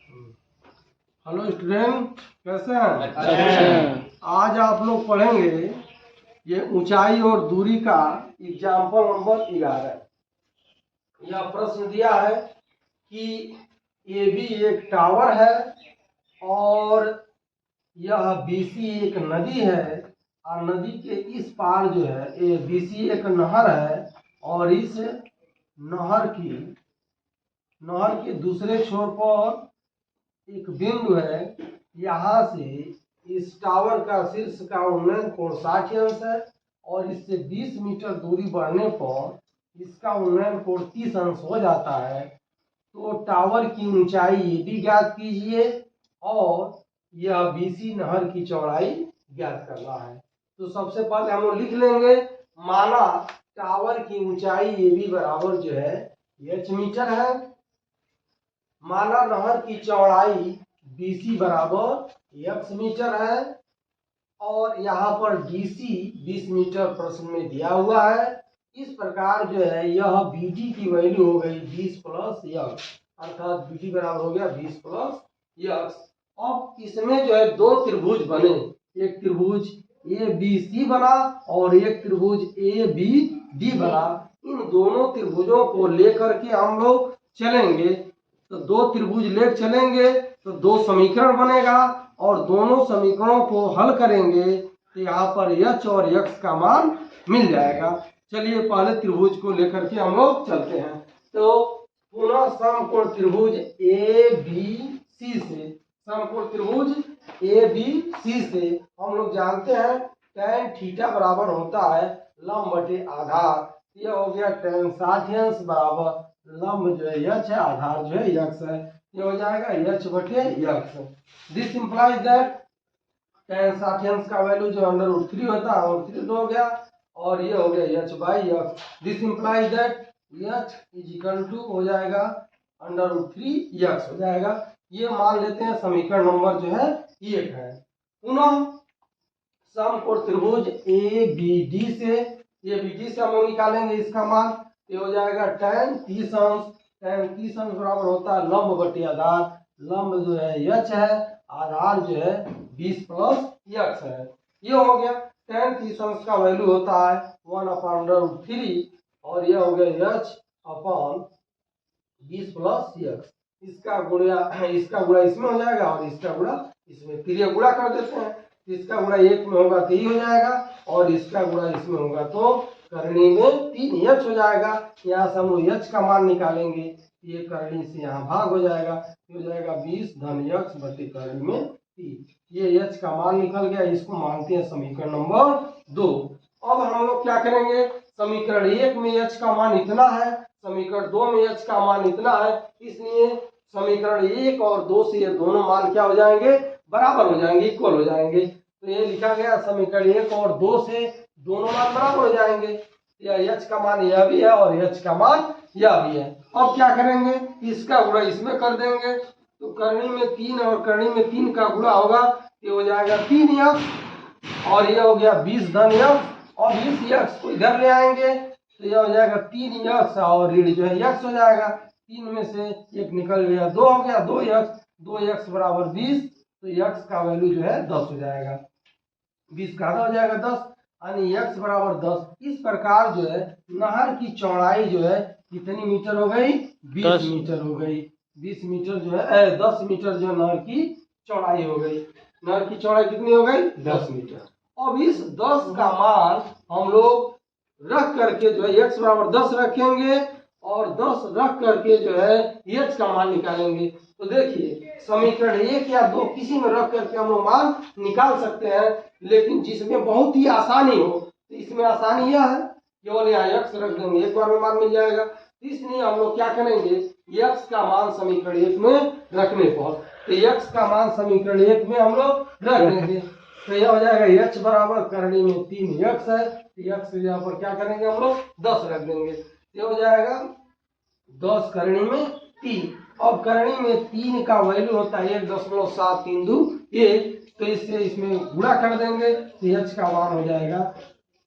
Hello student, कैसे हैं? अच्छे हैं। आज आप लोग पढ़ेंगे ये ऊंचाई और दूरी का एग्जाम्पल नंबर 11। यह प्रश्न दिया है कि ए बी एक टावर है और यह बीसी एक नदी है और नदी के इस पार जो है ये बीसी एक नहर है और इस नहर के दूसरे छोर पर एक बिंदु है। यहाँ से इस टावर का शीर्ष का उन्नयन कोण 60 अंश है और इससे 20 मीटर दूरी बढ़ने पर इसका उन्नयन कोण 30 अंश हो जाता है। तो टावर की ऊंचाई ये भी ज्ञात कीजिए और यह बीसी नहर की चौड़ाई ज्ञात करना है। तो सबसे पहले हम लोग लिख लेंगे, माना टावर की ऊंचाई ये भी बराबर जो है h मीटर है। माना नहर की चौड़ाई BC बराबर x मीटर है और यहाँ पर DC 20 मीटर प्रश्न में दिया हुआ है। इस प्रकार जो है यह BD की वैल्यू हो गई 20 प्लस x, अर्थात BD बराबर हो गया 20 प्लस x। अब इसमें जो है दो त्रिभुज बने, एक त्रिभुज ABC बना और एक त्रिभुज ABD बना। इन दोनों त्रिभुजों को लेकर के हम लोग चलेंगे, तो दो त्रिभुज ले चलेंगे तो दो समीकरण बनेगा और दोनों समीकरणों को हल करेंगे तो यहाँ पर h और x का मान मिल जाएगा। चलिए पहले त्रिभुज को लेकर के हम लोग चलते हैं। तो पुनः समकोण त्रिभुज ABC से, समकोण त्रिभुज ABC से हम लोग जानते हैं tan थीटा बराबर होता है लंब बटे आधार। यह हो गया tan 60 अंश बराबर लंब जो है h है, आधार जो है x है। ये हो जाएगा h बटे x। This implies that tan 60 अंश का वैल्यू जो √3 होता है √3 हो गया और ये हो गया h by x। This implies that h is equal to हो जाएगा √3x हो जाएगा। ये मान लेते हैं समीकरण नंबर जो है 1 है। पुनः समकोण त्रिभुज ABD से हम लोग निकालेंगे इसका मान। ये हो जाएगा tan 30 अंश, tan 30 अंश बराबर होता है लंब बटे आधार। लंब जो है h है, आधार जो है 20 प्लस x है। ये हो गया tan 30 अंश का वैल्यू होता है 1/√3 और यह हो गया h अपॉन 20 प्लस x। इसका गुणा इसमें हो जाएगा और इसका गुणा इसमें, फिर ये गुणा कर देते हैं। इसका गुणा एक में होगा तो ये हो जाएगा और इसका गुणा इसमें होगा तो करनी में 3h हो जाएगा। यहाँ से हम लोग h का मान निकालेंगे, ये करनी से यहाँ भाग हो जाएगा, हो जाएगा 20 धन x बटे करनी में 3। ये h का मान निकल गया, इसको मानते हैं समीकरण नंबर 2। अब हम लोग क्या करेंगे, समीकरण 1 में h का मान इतना है, समीकरण 2 में h का मान इतना है, इसलिए समीकरण 1 और 2 से ये दोनों मान क्या हो जाएंगे, बराबर हो जाएंगे, इक्वल हो जाएंगे। तो ये लिखा गया समीकरण 1 और 2 से दोनों मान बराबर हो जाएंगे। यह h का मान यह भी है और h का मान यह भी है। अब क्या करेंगे, इसका गुणा इसमें कर देंगे, तो करनी में 3 और करनी में 3 का गुणा होगा, ये हो जाएगा 3x और ये हो गया 20 धन x और 20x को इधर ले आएंगे तो यह हो जाएगा 3x और ऋण जो है x हो जाएगा। 3 में से 1 निकल गया, 2 हो गया 2x बराबर 20, तो x का वैल्यू जो है 10 हो जाएगा। 20 का आधा हो जाएगा 10 यानी x बराबर 10। इस प्रकार जो है नहर की चौड़ाई जो है कितनी मीटर हो गई, 20 मीटर हो गई। 20 मीटर जो है 10 मीटर जो नहर की चौड़ाई हो गई। नहर की चौड़ाई कितनी हो गई, 10 मीटर। अब इस 10 का मान हम लोग रख करके जो है x बराबर 10 रखेंगे और 10 रख करके जो है h का मान निकालेंगे। तो देखिए समीकरण 1 या 2 किसी में रख करके हम लोग मान निकाल सकते हैं, लेकिन जिसमें बहुत ही आसानी हो, तो इसमें आसानी यह है केवल यहाँ x रख देंगे, एक बार में मान मिल जाएगा। इसलिए हम लोग क्या करेंगे, x का मान समीकरण 1 में रखने पर, तो x का मान समीकरण 1 में हम लोग रख देंगे तो यह हो जाएगा h बराबर करनी में 3x है, x यहाँ पर क्या करेंगे हम लोग 10 रख देंगे, ये हो जाएगा 10 करनी में 3। अब करनी में 3 का वैल्यू होता है 1.732, तो इससे इसमें गुणा कर देंगे तो h का मान हो जाएगा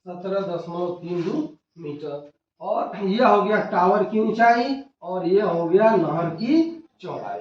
17.32 मीटर। और यह हो गया टावर की ऊंचाई और यह हो गया नहर की चौड़ाई।